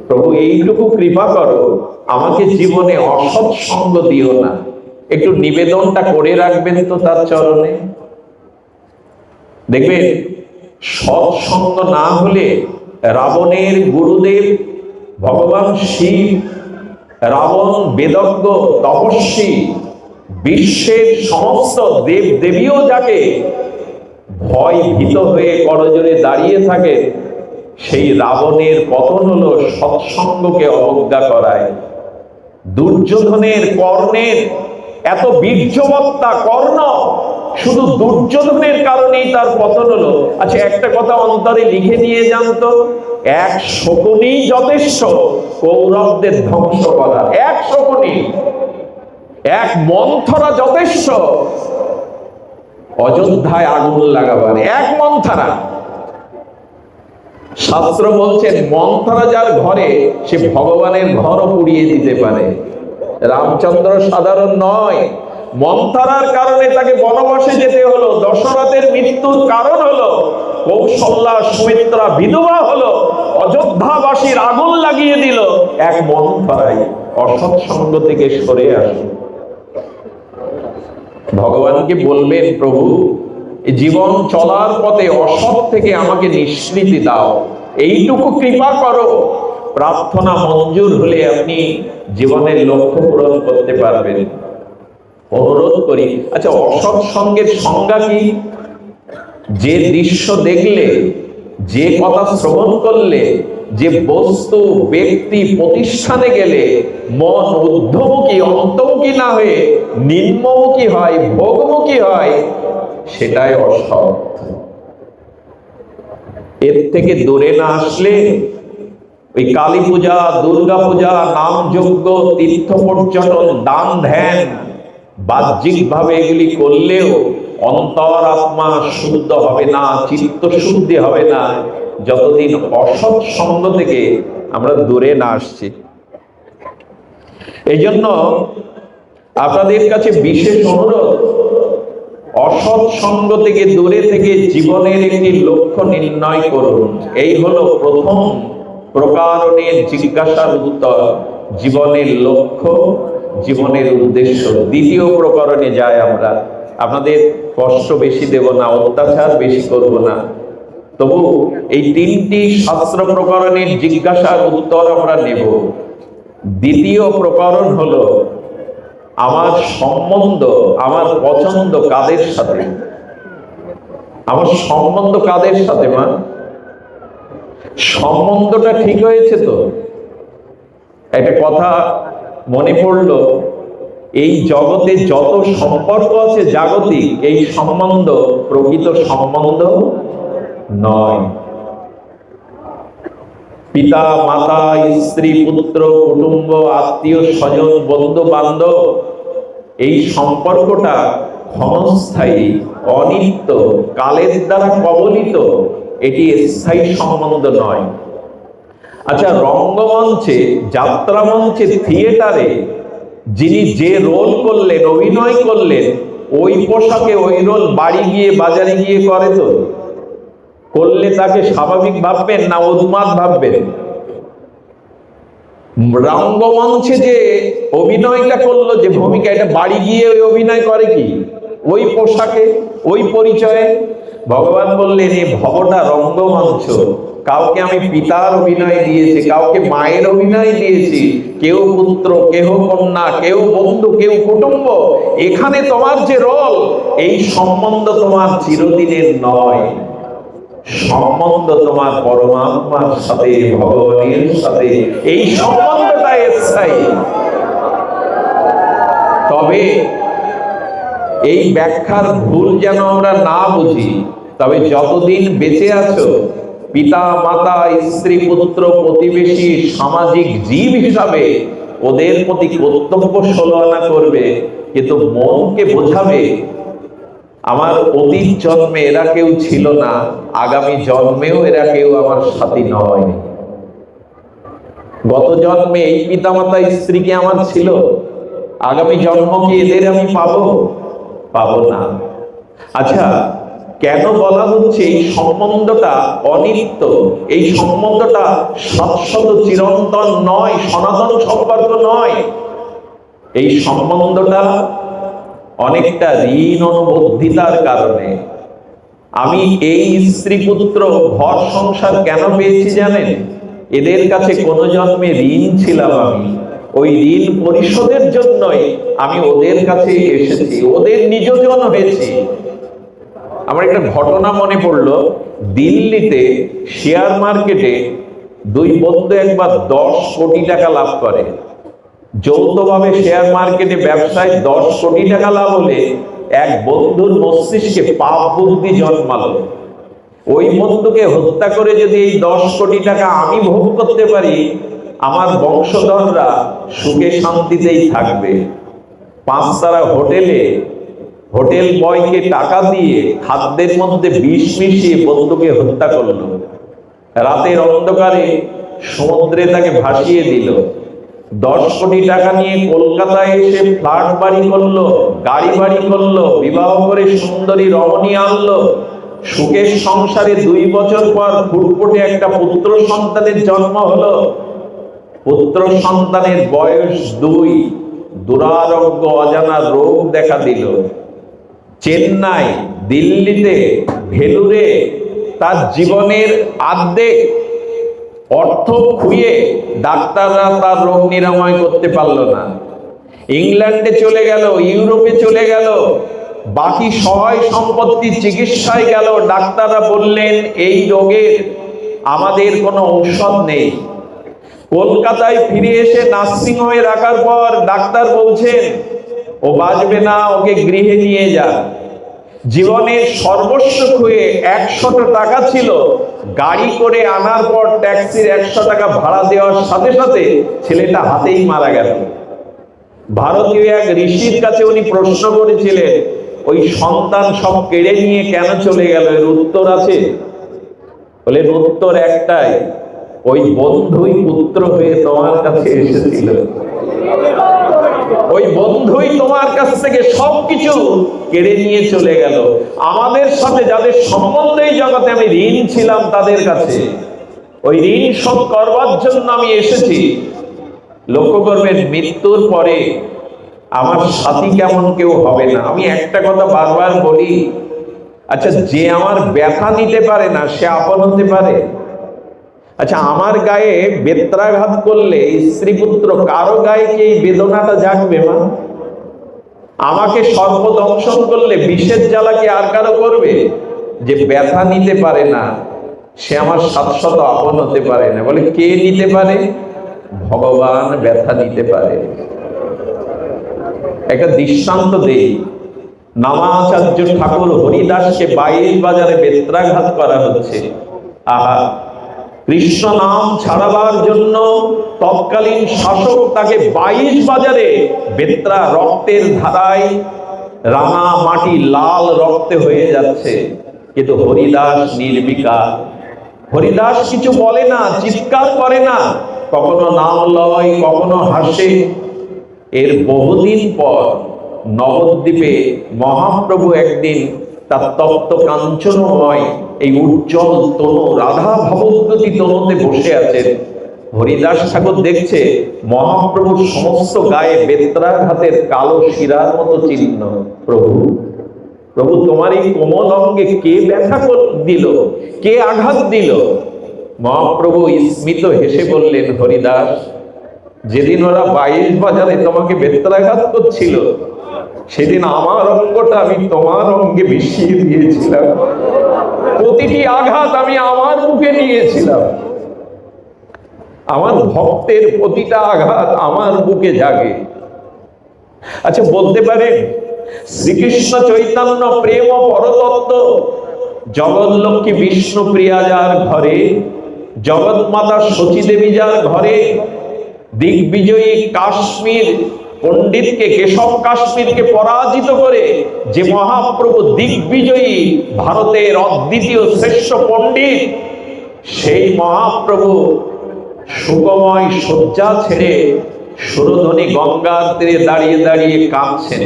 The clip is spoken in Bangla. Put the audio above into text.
প্রভু এইটুকু কৃপা করো, আমাকে জীবনে অসৎ সঙ্গ দিও না। একটু নিবেদনটা করে রাখবেন তো তার চরণে। দেখবেন সৎসঙ্গ না হলে রাবণের গুরুদেব ভগবান শিব, রাবণ বেদজ্ঞ তপস্বী, বিশ্বের সমস্ত দেব দেবীও যাকে ভয় ভীত হয়ে করজোড়ে দাঁড়িয়ে থাকে, সেই রাবণের পতন হলো সৎসঙ্গকে অবজ্ঞা করায়। দুর্যোধনের, কর্ণের এত বীর্যবত্তা, কর্ণ শুধু দুর্যোধনের কারণেই তার পতন হলো। আচ্ছা, একটা কথা অন্তরে লিখে নিয়ে যান তো, এক শকুনি যথেষ্ট কৌরবদের ধ্বংস করা। এক শকুনি, এক মন্থরা যথেষ্ট অযোধ্যায় আগুন লাগাবার। এক মন্থরা। শাস্ত্র বলছেন মন্থরা যার ঘরে, সে ভগবানের ঘরও পুড়িয়ে দিতে পারে। রামচন্দ্র সাধারণ নয়। মন্থরার কারণে তাকে বনবাসে যেতে হলো, দশরথের মৃত্যুর কারণ হলো, কৌশল্যা সুমিত্রা বিধবা হলো, অযোধ্যাবাসীর আগুন লাগিয়ে দিল এক মন্থরাই। অসৎ সঙ্গ থেকে সরে আসুন। ভগবানকে বলবেন, প্রভু জীবন চলার পথে অসৎ থেকে আমাকে নিষ্কৃতি দাও, এইটুকু কৃপা করো। প্রার্থনা মঞ্জুর হলে আপনি জীবনের লক্ষ্য পূরণ করতে পারবেন। অনুরোধ করি। আচ্ছা, অসৎ সঙ্গের সংজ্ঞা কি? যে দৃশ্য দেখলে, যে কথা শ্রবণ করলে, যে বস্তু ব্যক্তি প্রতিষ্ঠানে গেলে মন ঊর্ধ্বমুখী অন্তর্মুখী না হয়ে নিম্নমুখী হয়, ভোগমুখী হয়, সেটাই অসৎ। এর থেকে দূরে না আসলে ওই কালী পূজা, দুর্গা পূজা, নাম যজ্ঞ, তীর্থ পর্যটন, দান ধ্যান বাহ্যিক ভাবে এগুলি করলেও অন্তর আত্মা শুদ্ধ হবে না, চিত্ত শুদ্ধি হবে না, যতদিন অসৎ সঙ্গ থেকে আমরা দূরে না আসছি। এই জন্য আপনাদের কাছে বিশেষ অনুরোধ, অসৎ সঙ্গ থেকে দূরে থেকে জীবনের একটি লক্ষ্য নির্ণয় করুন। এই হলো প্রথম প্রকারণের জিজ্ঞাসার উত্তর, জীবনের লক্ষ্য, জীবনের উদ্দেশ্য। দ্বিতীয় প্রকরণে যায় আমরা। আপনাদের কষ্ট বেশি দেব না, অত্যাচার বেশি করব না, তবু এই তিনটি শাস্ত্র প্রকরণের জিজ্ঞাসার উত্তর আমরা নেব। দ্বিতীয় প্রকরণ হলো আমার সম্বন্ধ, আমার পছন্দ কাদের সাথে? আমার সম্বন্ধ কাদের সাথে? মা, সম্বন্ধটা ঠিক হয়েছে তো? একটা কথা মনে পড়লো, এই জগতে যত সম্পর্ক আছে জাগতিক, এই সম্বন্ধ প্রকৃত সম্বন্ধ নয়। পিতা মাতা, স্ত্রী পুত্র, কুটুম্ব, আত্মীয় স্বজন, বন্ধু বান্ধব, এই সম্পর্কটা ক্ষণস্থায়ী, অনিত্য, কালের দ্বারা কবলিত, এটি স্থায়ী সম্বন্ধ নয়। আচ্ছা, রঙ্গমঞ্চে, যাত্রা মঞ্চে, থিয়েটারে যিনি যে রোল করলেন, অভিনয় করলেন, ওই পোশাকে ওই রোল বাড়ি গিয়ে, বাজারে গিয়ে করে তো? করলে তাকে স্বাভাবিক ভাববেন না উন্মাদ ভাববেন? রঙ্গমঞ্চে যে অভিনয়টা করলো, যে ভূমিকা, এটা বাড়ি গিয়ে ওই অভিনয় করে কি? ওই পোশাকে, ওই পরিচয়ে। ভগবান বললেন, এই ভবটা রঙ্গমঞ্চ। কাউকে আমি পিতার অভিনয় দিয়েছি, কাউকে মায়ের অভিনয় দিয়েছি, কেউ পুত্র, কেউ কন্যা, কেউ বন্ধু, কেউ কুটুম্ব। এখানে তোমার যে রোল, এই সম্বন্ধ তোমার চিরদিনের নয়। সম্বন্ধ তোমার পরমাত্মার সাথে, ভগবানের সাথে। এই সম্বন্ধটা স্থায়ী। তবে এই ব্যাখ্যার ভুল যেন আমরা না বুঝি। তবে যতদিন বেঁচে আছো, পিতা মাতা, স্ত্রী পুত্র, প্রতিবেশী, সামাজিক জীব হিসাবে ওদের প্রতি কর্তব্য ষোলো আনা করবে, কিন্তু মনকে বোঝাবে আমার অতীত জন্মে এরা কেউ ছিল না, আগামী জন্মেও এরা কেউ আমার সাথী নয়। গত জন্মে এই পিতামাতা স্ত্রী কি আমার ছিল? আগামী জন্ম কি এদের আমি পাবো? পাবো না। আচ্ছা, কেন বলা হচ্ছে এই সম্বন্ধটা অনিত্য, এই সম্বন্ধটা শাশ্বত চিরন্তন নয়, সনাতন সম্পর্ক নয়। এই সম্বন্ধটা অনেকটা ঋণ অনুবদ্ধিতার কারণে। আমি এই স্ত্রী পুত্র ঘর সংসার কেন পেয়েছি জানেন? এদের কাছে কোন জন্মে ঋণ ছিলাম আমি, ওই ঋণ পরিশোধের জন্যই আমি ওদের কাছে এসেছি, ওদের নিজজন হয়েছি। আমার একটা ঘটনা মনে পড়লো, দিল্লিতে শেয়ার মার্কেটে দুই বন্ধু একবার 10 কোটি টাকা লাভ করে। যৌথভাবে শেয়ার মার্কেটে ব্যবসায় 10 কোটি টাকা লাভ হলে এক বন্ধুর মস্তিষ্কে পাপ বুদ্ধি জন্মালো। ওই বন্ধুকে হত্যা করে যদি এই 10 কোটি টাকা আমি ভোগ করতে পারি, আমার বংশধররা সুখে শান্তিতেই থাকবে। 5 তারা হোটেলে হোটেল বয়কে টাকা দিয়ে খাদ্যের মধ্যে বিষ মিশিয়ে বন্ধুকে হত্যা করলো। রাতের অন্ধকারে সমুদ্রে তাকে ভাসিয়ে দিল। 10 কোটি টাকা নিয়ে কলকাতায় এসে ফ্ল্যাট বাড়ি করলো, গাড়ি বাড়ি করলো, বিবাহ করে সুন্দরী রমণী আনলো। সুখের সংসারে 2 বছর পর ফুটফুটে একটা পুত্র সন্তানের জন্ম হলো। পুত্র সন্তানের বয়স 2, দুরারোগ্য অজানা রোগ দেখা দিল। চেন্নাই, দিল্লিতে, ভেলুরে তার জীবনের অর্ধেক অর্থ খুইয়ে ডাক্তাররা তার রোগ নিরাময় করতে পারল না। ইংল্যান্ডে চলে গেল, ইউরোপে চলে গেল, বাকি সহায় সম্পত্তি চিকিৎসায় গেল। ডাক্তাররা বললেন এই রোগের আমাদের কোনো ঔষধ নেই। কলকাতায় ফিরে এসে নার্সিং হোমে রাখার পর ডাক্তার বলছেন ও বাঁচবে না, ওকে গৃহে নিয়ে যা। জীবনের সর্বস্ব খুঁয়ে 100 টাকা ছিল, গাড়ি করে আনার পর ট্যাক্সির 100 টাকা ভাড়া দেওয়ার সাথে সাথে ছেলেটা হাতেই মারা গেল। ভারতীয় এক ঋষির কাছে উনি প্রশ্ন করেছিলেন, ওই সন্তান সব কেড়ে নিয়ে কেন চলে গেল, এর উত্তর আছে? বলে উত্তর একটাই, ওই বন্ধুই পুত্র হয়ে তোমার কাছে এসেছিল, ওই বন্ধুই তোমার কাছ থেকে সবকিছু কেড়ে নিয়ে চলে গেল। আমাদের সাথে যাদের সম্বন্ধে জগতে আমি ঋণ ছিলাম তাদের কাছে, ওই ঋণ শোধ করবার জন্য আমি এসেছি। লক্ষ্য করবেন, মৃত্যুর পরে আমার সাথী কেমন কেউ হবে না। আমি একটা কথা বারবার বলি, আচ্ছা যে আমার ব্যথা নিতে পারে না সে আপন হতে পারে? আচ্ছা আমার গায়ে বেত্রাঘাত করলে স্ত্রী পুত্র কারো গায়ে কি এই বেদনাটা জাগবে? মা আমাকে সর্প দংশন করলে বিষের জ্বালা কি আর কারো করবে? যে ব্যথা নিতে পারে না সে আমার শাশ্বত আপন হতে পারে না। বলে কে নিতে পারে? ভগবান ব্যথা নিতে পারে। একটা দৃষ্টান্ত দেই, নামাচার্য ঠাকুর হরিদাসকে 22 বাজারে বেত্রাঘাত করা হচ্ছে। আহা, কৃষ্ণ নাম ছাড়াবার জন্য তৎকালীন শাসক তাকে 22 বাজারে বেত্রা রক্তের ধারায় রাঙা মাটি লাল রক্তে হয়ে যাচ্ছে, কিন্তু হরিদাস নির্বিকার। হরিদাস কিছু বলে না, চিৎকার করে না, কখনো নাম লয়, কখনো হাসে। এর বহুদিন পর নবদ্বীপে মহাপ্রভু একদিন তার তপ্ত কাঞ্চনময় এই উজ্জ্বল তনু রাধা ভবদ্যুতি তনুতে বসে আছেন। হরিদাস ঠাকুর দেখছে মহাপ্রভুর সমস্ত গায়ে বেত্রাঘাতের কালো শিরার মতো চিহ্ন। প্রভু, প্রভু তোমার এই কোমল অঙ্গে কে ব্যথা দিল, কে আঘাত দিল? মহাপ্রভু স্মিত হেসে বললেন, হরিদাস, যেদিন ওরা 22 বাজারে তোমাকে বেত্রাঘাত করছিল সেদিন আমার অঙ্গটা আমি তোমার অঙ্গে মিশিয়ে দিয়েছিলাম, প্রতিটি আঘাত আমি আমার মুখে নিয়েছিলাম। আমার ভক্তের প্রতিটা আঘাত আমার বুকে জাগে। আচ্ছা বলতে পারেন, শ্রীকৃষ্ণ চৈতন্য প্রেম ও পরতত্ত্ব জগৎলক্ষ্মী বিষ্ণুপ্রিয়া যার ঘরে, জগৎমাতা সচী দেবী যার ঘরে, দিগ্বিজয়ী কাশ্মীর পণ্ডিতকে, কেশব কাশ্মীরকে পরাজিত করে যে মহাপ্রভু দিগ্বিজয়ী, ভারতের অদ্বিতীয় শ্রেষ্ঠ পণ্ডিত, সেই মহাপ্রভু সুখময় শয্যা ছেড়ে সুরধনী গঙ্গার তীরে দাঁড়িয়ে দাঁড়িয়ে কাঁদছেন।